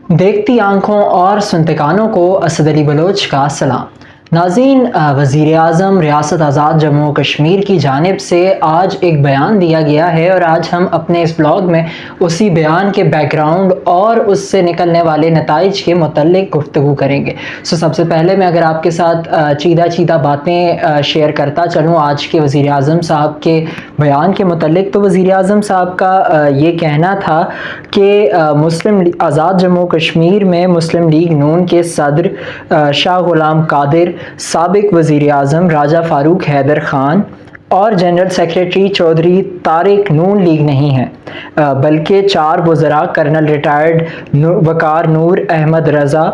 دیکھتی آنکھوں اور سنتے کانوں کو اسد علی بلوچ کا سلام۔ ناظرین، وزیر اعظم ریاست آزاد جموں و کشمیر کی جانب سے آج ایک بیان دیا گیا ہے، اور آج ہم اپنے اس بلاگ میں اسی بیان کے بیک گراؤنڈ اور اس سے نکلنے والے نتائج کے متعلق گفتگو کریں گے۔ سب سے پہلے میں اگر آپ کے ساتھ چیدہ باتیں شیئر کرتا چلوں آج کے وزیر اعظم صاحب کے بیان کے متعلق، تو وزیر اعظم صاحب کا یہ کہنا تھا کہ آزاد جموں و کشمیر میں مسلم لیگ نون کے صدر شاہ غلام قادر، سابق وزیر اعظم راجہ فاروق حیدر خان اور جنرل سیکریٹری چودھری طارق نون لیگ نہیں ہیں، بلکہ 4 وزراء کرنل ریٹائرڈ وقار نور احمد رضا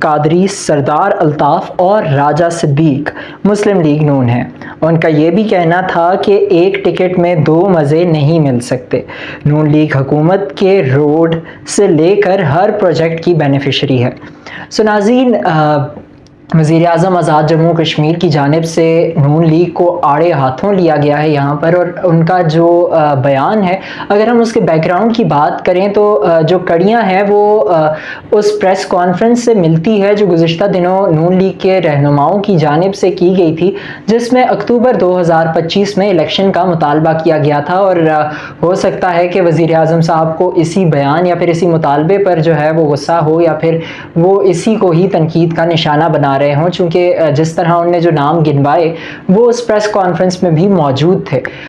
قادری، سردار الطاف اور راجہ صدیق مسلم لیگ نون ہیں۔ ان کا یہ بھی کہنا تھا کہ ایک ٹکٹ میں 2 مزے نہیں مل سکتے۔ نون لیگ حکومت کے روڈ سے لے کر ہر پروجیکٹ کی بینیفیشری ہے۔ ناظرین، وزیر اعظم آزاد جموں و کشمیر کی جانب سے نون لیگ کو آڑے ہاتھوں لیا گیا ہے یہاں پر، اور ان کا جو بیان ہے، اگر ہم اس کے بیک گراؤنڈ کی بات کریں تو جو کڑیاں ہیں وہ اس پریس کانفرنس سے ملتی ہے جو گزشتہ دنوں نون لیگ کے رہنماؤں کی جانب سے کی گئی تھی، جس میں اکتوبر 2025 میں الیکشن کا مطالبہ کیا گیا تھا، اور ہو سکتا ہے کہ وزیر اعظم صاحب کو اسی بیان یا پھر اسی مطالبے پر جو ہے وہ غصہ ہو، یا پھر وہ اسی کو ہی تنقید کا نشانہ بنا رہے ہوں، چونکہ جس طرح انہوں نے جو نام گنوائے وہ اس پریس کانفرنس میں بھی موجود تھے۔